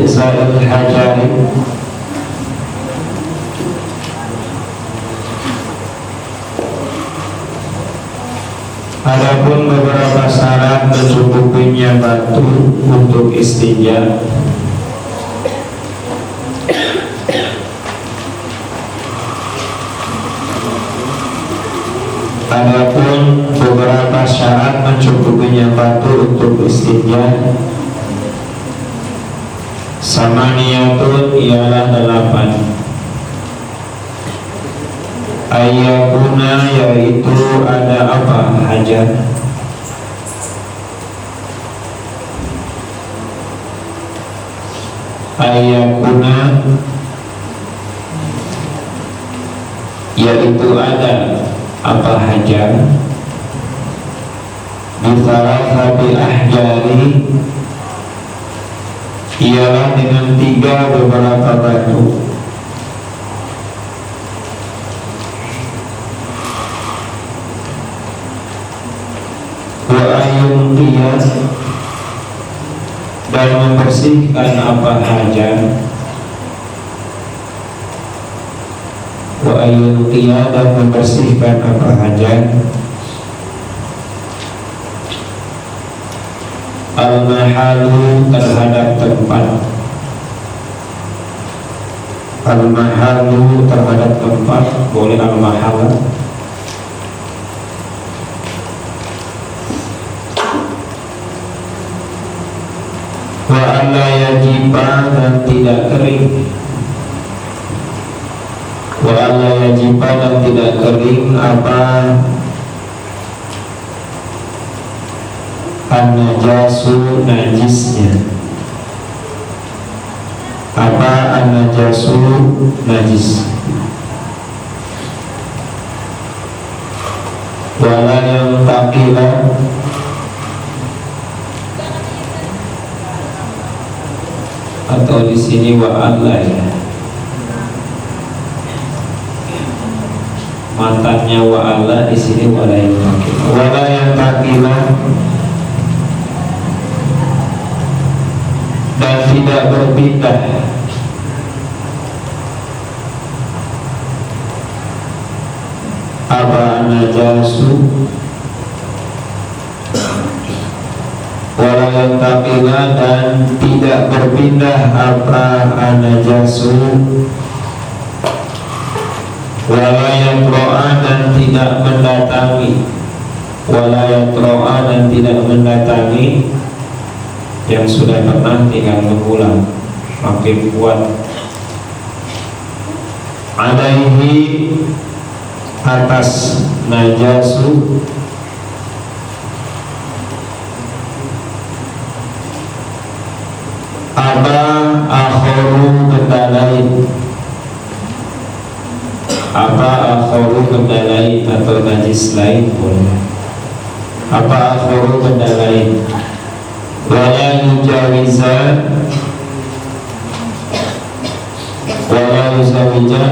istihza'il hajari. Adapun beberapa syarat mencukupinya batu untuk istinja. Adapun beberapa syarat mencukupinya batu untuk istinja, samaniyatun ialah 8. Ayyakuna yaitu ada apa hajat, ayyakuna yaitu ada apa hajat, bisalasati ahjari ialah dengan 3 beberapa batu. Wa ayun qiyas dan membersihkan apa hajat, wa ayun qiyas dan membersihkan apa hajat, al-mahalu terhadap tempat, al-mahalu terhadap tempat, boleh al-mahala. Wa alla yajiba dan tidak kering, wa alla yajiba dan tidak kering apa an-najasu najisnya, apa an-najasu najis. Wala yang taqilah atau di sini wa alla ya, matanya wa alla, di sini wala yang taqilah. Wala yang taqilah dan tidak berpindah, apa najasu, wala yang taqilah dan tidak berpindah apa najasu, wala yang ro'a dan tidak mendatangi, wala yang ro'a dan tidak mendatangi yang sudah pernah tinggal mengulang, makin kuat. Alaihi atas najasu apa akhoru benda lain, apa akhoru benda lain atau najis lain pun, apa akhoru benda lain. Wala yujawiza wala yuzawija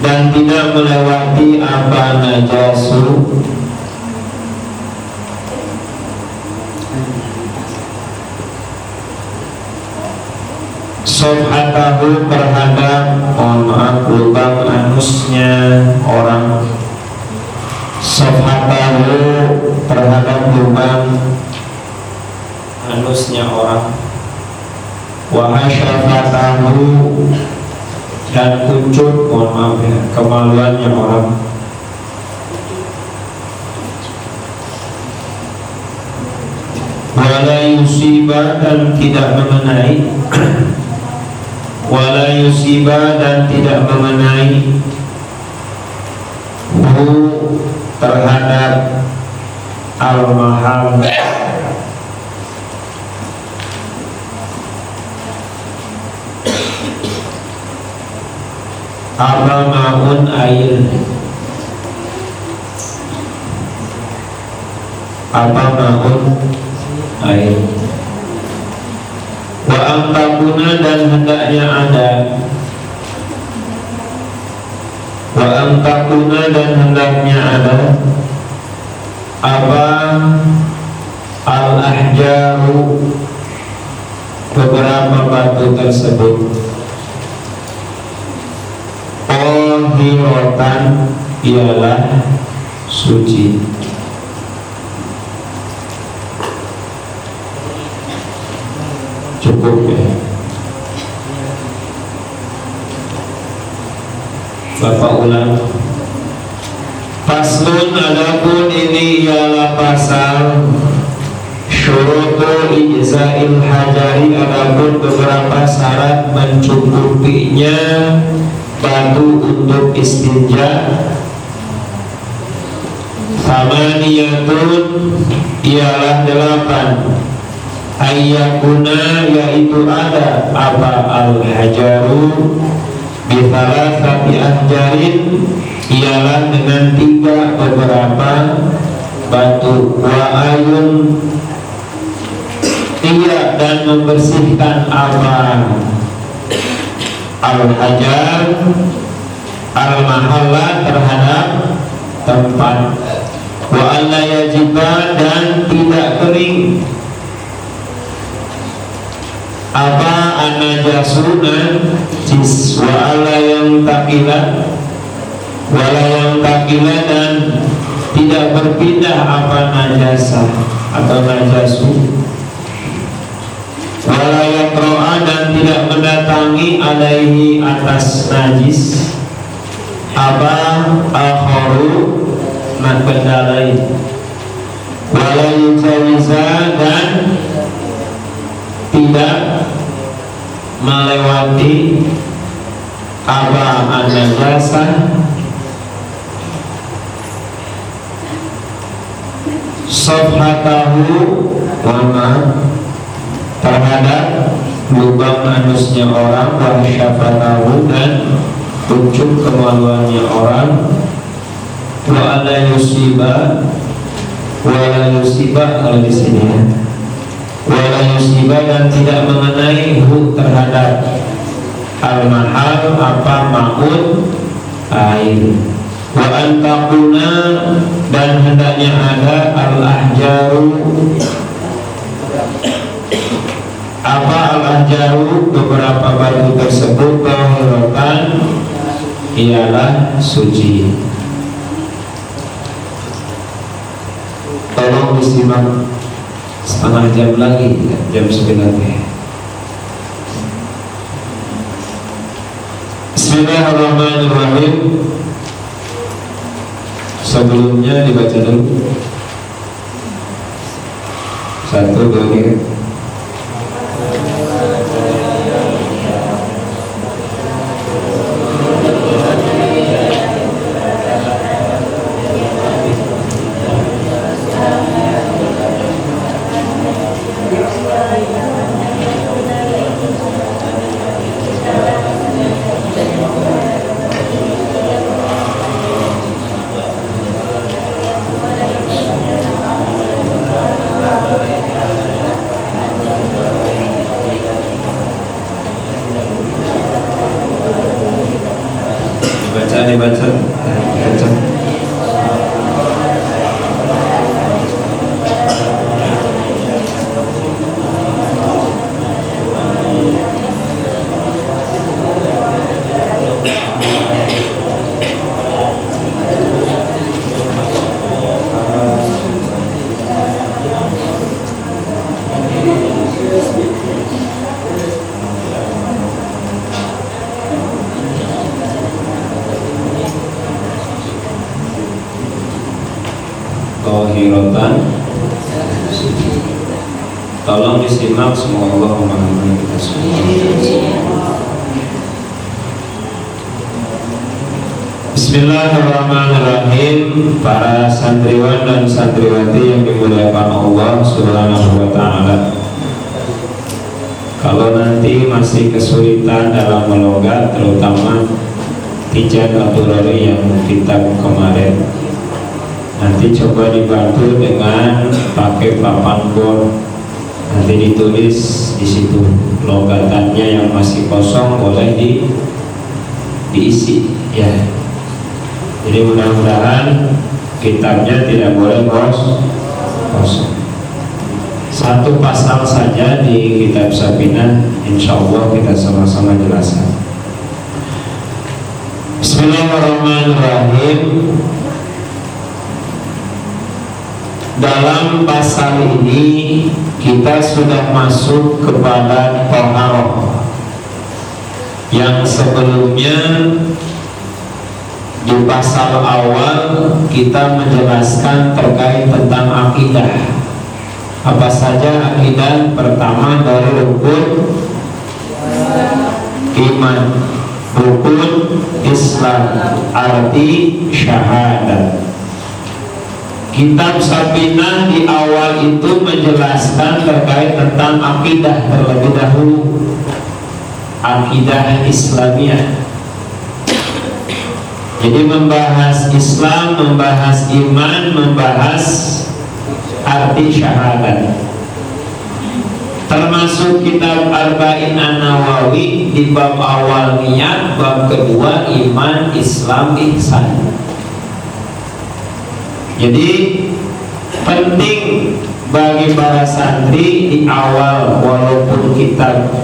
dan tidak melewati apa najasu sofhatahu terhadap, mohon maaf, lubang anusnya orang, sofhatahu terhadap lubang anusnya orang, wa hasyafatahu dan kuncut, mohon maaf ya, kemaluannya orang, wala yusiba dan tidak mengenai, wala yusiba dan tidak mengenai hu terhadap al-mahal apa maun air, apa maun air. Wa angkabuna dan hendaknya ada, wa angkabuna dan hendaknya ada apa al-ahjaru beberapa batu tersebut tahiratan ialah suci. Cukup ya Bapak ulang. Faslun, adapun ini ialah pasal syurutu ijza'il hajari, adapun beberapa syarat mencukupinya batu untuk istinja. Samaniyatun ialah 8. Ayyakuna yaitu ada apa al-hajaru bisalasati ahjarin ialah dengan 3 beberapa batu. Wa ayun iya dan membersihkan apa al-hajar al-mahalla terhadap tempat. Wa alla yajiba dan tidak kering apa an-najasuna jis. Wa alla yang takila wala yang takila dan tidak berpindah apa najasa atau najasu. Wala yatro'a dan tidak mendatangi alaihi atas najis apa akharu nak benda lain. Wala yujawiza dan tidak melewati apa an-najasa sofhatahu wama terhadap lubang anusnya orang, wa syafatahu dan ujung kemaluannya orang, wa ala yusiba kalau di sini ya, wa ala yusiba dan tidak mengenai hu terhadap al-mahal apa maut air. Wa antakuna dan hendaknya ada al-ahjaru apa al-ahjaru beberapa batu tersebut tahiratan ialah suci. Tolong disimak setengah jam lagi, jam 9 ya. Bismillahirrahmanirrahim. Sebelumnya dibaca dulu 1, 2, 3. Baca. Tahiratan. Tolong disimak, semoga Allah memahami kita semua. Bismillahirrahmanirrahim. Para santriwan dan santriwati yang dimuliakan Allah Subhanahu wa ta'ala, kalau nanti masih kesulitan dalam melogat, terutama tijan aturori yang kita kemarin, nanti coba dibantu dengan pakai papan bor. Nanti ditulis di situ logatannya yang masih kosong boleh diisi ya. Jadi mudah-mudahan kitabnya tidak boleh kosong. Satu pasal saja di kitab Safinah, insya Allah kita sama-sama jelaskan. Bismillahirrahmanirrahim. Dalam pasal ini kita sudah masuk kepada taharah yang sebelumnya. Di pasal awal kita menjelaskan terkait tentang akidah. Apa saja akidah? Pertama dari rukun iman, rukun Islam, arti syahadat. Kitab Safinah di awal itu menjelaskan terkait tentang akidah terlebih dahulu, akidah Islamiyah. Jadi membahas Islam, membahas iman, membahas arti syahadat. Termasuk kitab Arba'in An-Nawawi di bab awal niat, bab kedua iman, Islam, ihsan. Jadi penting bagi para santri di awal, walaupun kitab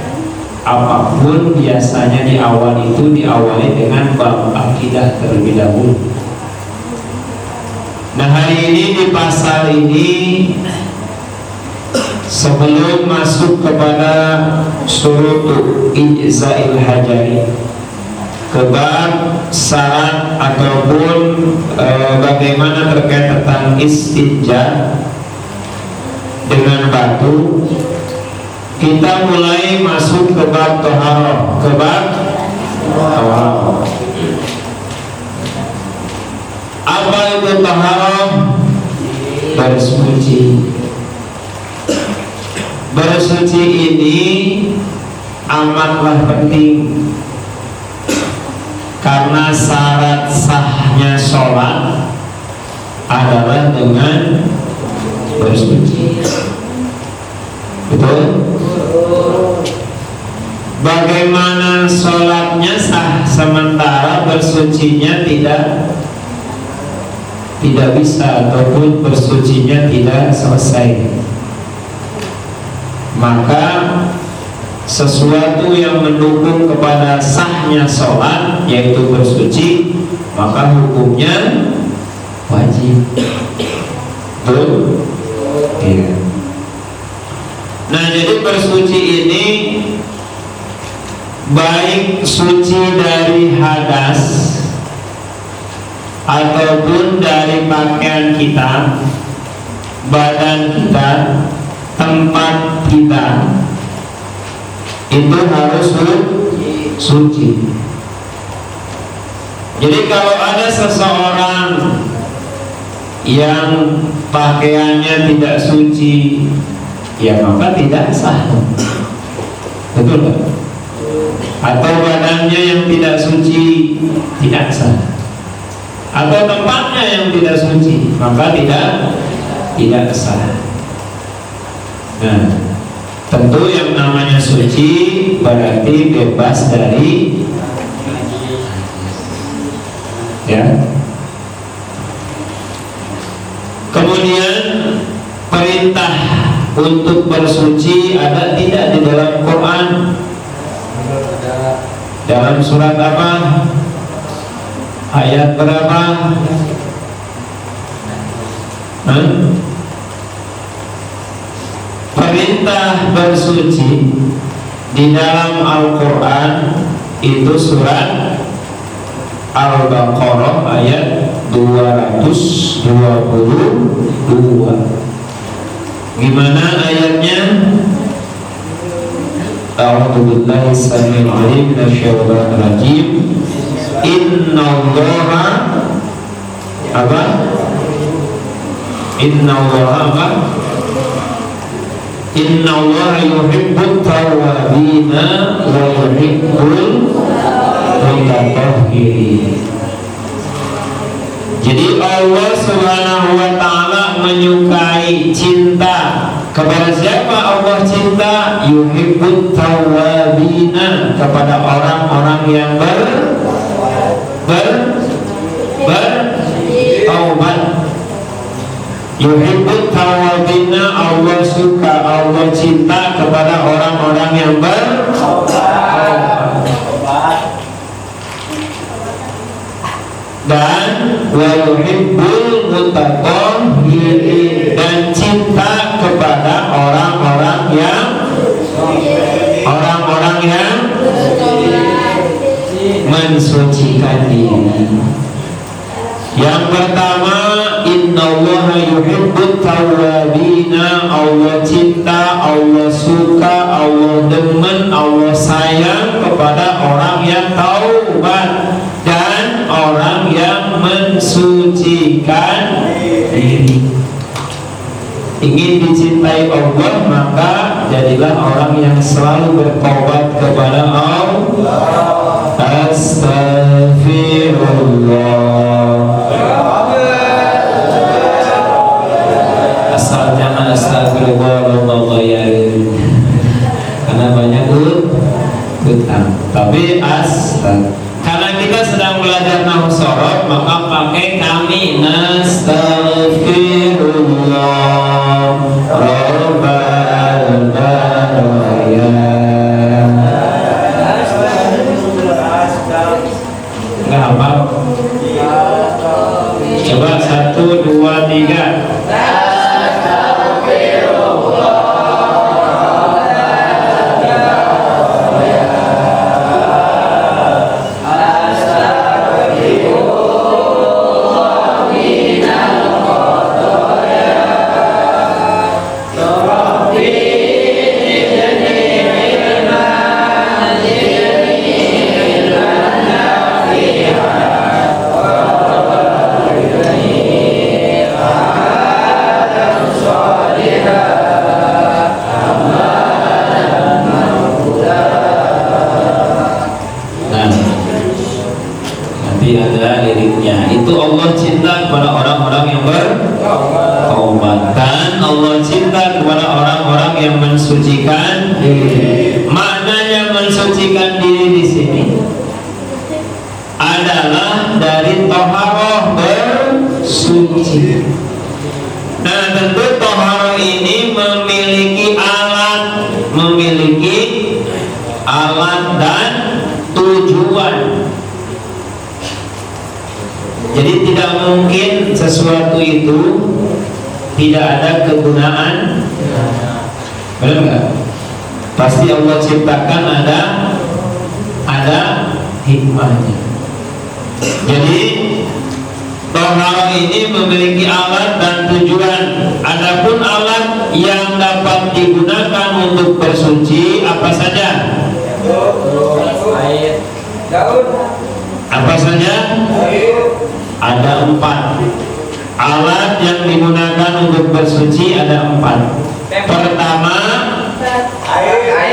apapun biasanya di awal itu diawali dengan bab akidah terlebih dahulu. Nah, hari ini di pasal ini sebelum masuk kepada surutu ijza'il hajari, ke bab syarat ataupun bagaimana terkait tentang istinja dengan batu, kita mulai masuk ke bab taharah, ke bab taharah. Apa itu taharah? Bersuci. Bersuci ini amatlah penting, karena syarat sahnya sholat adalah dengan bersuci. Betul? Bagaimana sholatnya sah sementara bersucinya tidak bisa, ataupun bersucinya tidak selesai? Maka sesuatu yang mendukung kepada sahnya sholat, yaitu bersuci, maka hukumnya wajib. Betul? Iya. Nah, jadi bersuci ini baik suci dari hadas ataupun dari pakaian kita, badan kita, tempat kita, itu harus suci. Jadi kalau ada seseorang yang pakaiannya tidak suci, ya maka tidak sah. Betul kan? Atau badannya yang tidak suci, tidak sah. Atau tempatnya yang tidak suci, maka tidak sah. Nah, tentu yang namanya suci berarti bebas dari Kemudian perintah untuk bersuci ada tidak di dalam Quran? Dalam surat apa? Ayat berapa? Perintah bersuci di dalam Al-Quran itu surat Al-Baqarah ayat 222. Gimana ayatnya? A'udzu billahi samil alim minasyaitonir rajim. Innallaha apa? Innallaha apa? Innallaha yuhibbut tawwabina wa yuhibbul mutatahhirin. Jadi Allah Subhanahu wa ta'ala menyukai, cinta kepada siapa Allah cinta? Yuhibbut tawwabina, kepada orang-orang yang Yuhibbut tawabina, Allah suka, Allah cinta kepada orang-orang yang bertaubat. Dan wa yuhibbul mutatahhirin, dan cinta kepada orang-orang yang mensucikan diri. Yang pertama, innallaha yuhibbut tawwabina, Allah cinta, Allah suka, Allah demen, Allah sayang kepada orang yang taubat dan orang yang mensucikan diri. Ingin dicintai Allah, maka jadilah orang yang selalu bertobat kepada Allah. Astaghfirullah. Asal jangan astagfirullah ya, karena banyak utang. Tapi karena kita sedang belajar nahwu shorof, maka pakai kami nastaghfirullah rabbal baraya. Enggak hafal? Coba 1, 2, 3. Itu Allah cinta kepada orang-orang yang bertaubat, dan Allah cinta kepada orang-orang yang mensucikan diri. Maknanya mensucikan diri di sini adalah dari toharoh, bersuci. Nah, tentu toharoh ini memiliki alat dan tujuan. Jadi tidak mungkin sesuatu itu tidak ada kegunaan. Benar nggak? Pasti Allah ciptakan ada hikmahnya. Jadi toharoh ini memiliki alat dan tujuan. Adapun alat yang dapat digunakan untuk bersuci apa saja? Air, daun. Apa saja? Ada 4 alat yang digunakan untuk bersuci, ada 4. Pertama, air.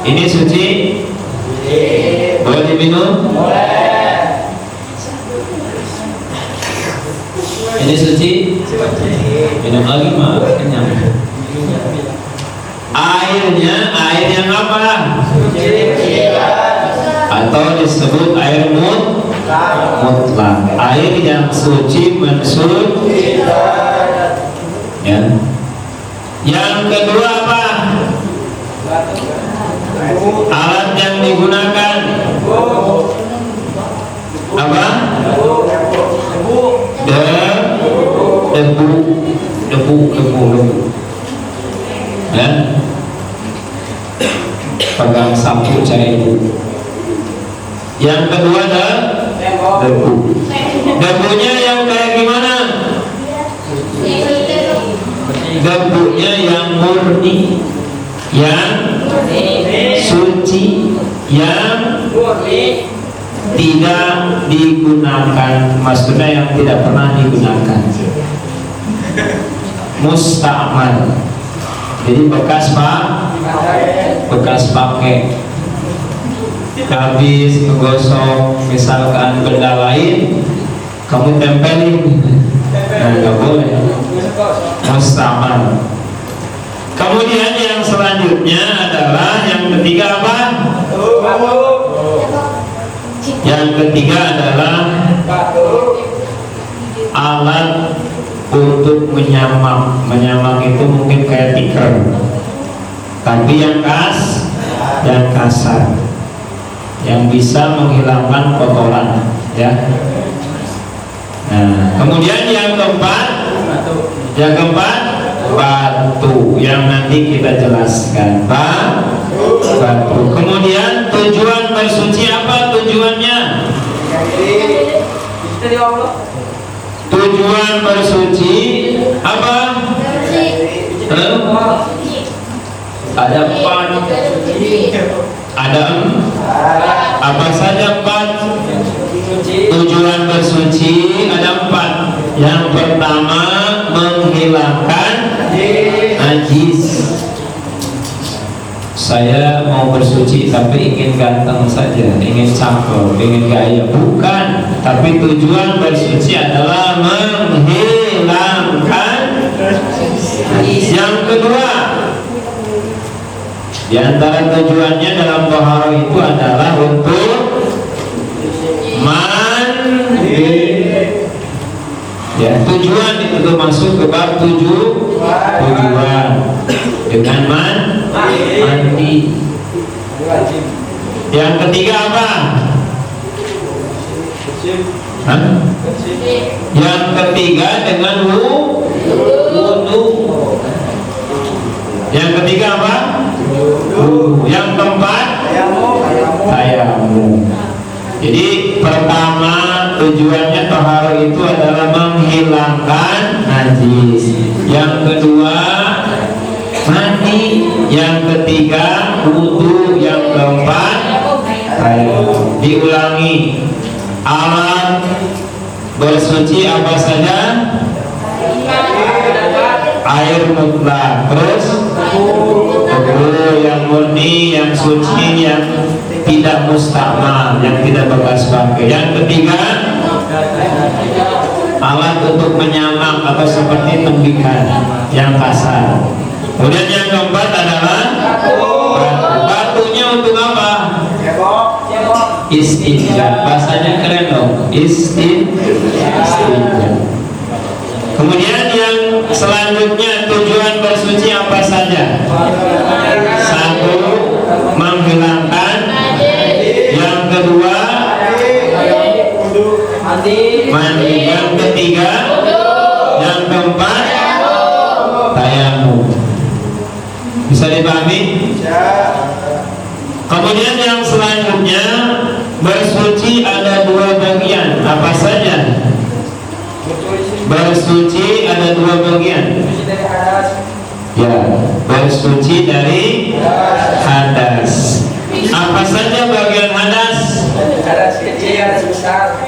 Ini suci? Boleh diminum? Boleh. Ini suci? Minum lagi mah kenyang. Air yang apa? Atau disebut air mutlak. Air yang suci mensucikan. Ya. Yang kedua apa? Alat yang digunakan apa? Debu. Ya. Pegang sapu cari debu. Yang kedua ada debu. Debunya yang kayak gimana? Debunya yang murni, yang suci, yang tidak digunakan. Maksudnya yang tidak pernah digunakan. Musta'mal. Jadi bekas pakai, habis menggosok misalkan benda lain, kamu tempelin, nah nggak boleh. Musta'mal. Kemudian yang selanjutnya adalah yang ketiga apa? Yang ketiga adalah alat untuk menyamak itu mungkin kayak tikar, tapi yang kasar, yang bisa menghilangkan kotoran, ya. Nah, kemudian yang keempat batu, yang nanti kita jelaskan. Batu. Kemudian tujuan bersuci apa tujuannya? Tujuan bersuci apa? Ada empat. Apa saja empat? Tujuan bersuci ada empat. Yang pertama menghilangkan najis. Saya mau bersuci tapi ingin ganteng saja, ingin cakep, ingin gaya, bukan. Tapi tujuan bersuci adalah menghilangkan najis. Yang kedua, di antara tujuannya dalam toharo itu adalah untuk mandi. Ya, tujuan itu masuk ke bab tujuan dengan mandi. Yang ketiga apa? Yang ketiga dengan wudu. Yang ketiga apa? Yang keempat tayamum. Jadi pertama tujuannya toharo itu adalah menghilangkan najis. Yang kedua mandi. Yang ketiga wudu. Yang keempat tayamum. Diulangi, alat bersuci apa saja? Air mutlak, terus yang murni, yang suci, yang tidak mustakmal, yang tidak bekas pakai. Yang ketiga alat untuk menyamak atau seperti tembikan yang kasar. Kemudian yang keempat adalah batunya untuk apa? Istinja. Bahasanya keren dong, istinja. Kemudian yang selanjutnya tujuan bersuci apa saja? Satu, menghilangkan. Yang kedua mandi. Yang ketiga, yang keempat tayamum. Bisa dipahami? Kemudian yang selanjutnya bersuci ada dua bagian. Apa saja? Bersuci ada dua bagian. Ya, bersuci dari hadas. Apa saja bagian hadas? Hadas kecil, hadas besar.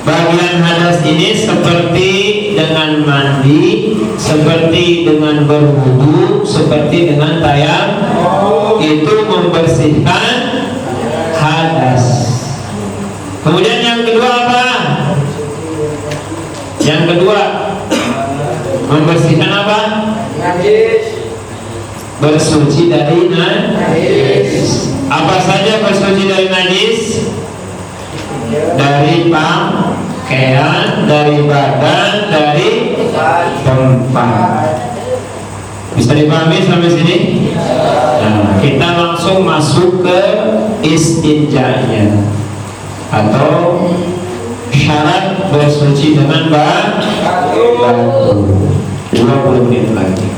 Bagian hadas ini seperti dengan mandi, seperti dengan berwudu, seperti dengan tayamum. Itu membersihkan hadas. Kemudian yang kedua apa? Yang kedua membersihkan apa? Najis. Bersuci dari najis. Apa saja bersuci dari najis? Dari pakaian, dari badan, dari tempat. Bisa dipahami sampai sini? Nah, kita langsung masuk ke istinjanya atau syarat bersuci dengan batu. 20 menit lagi.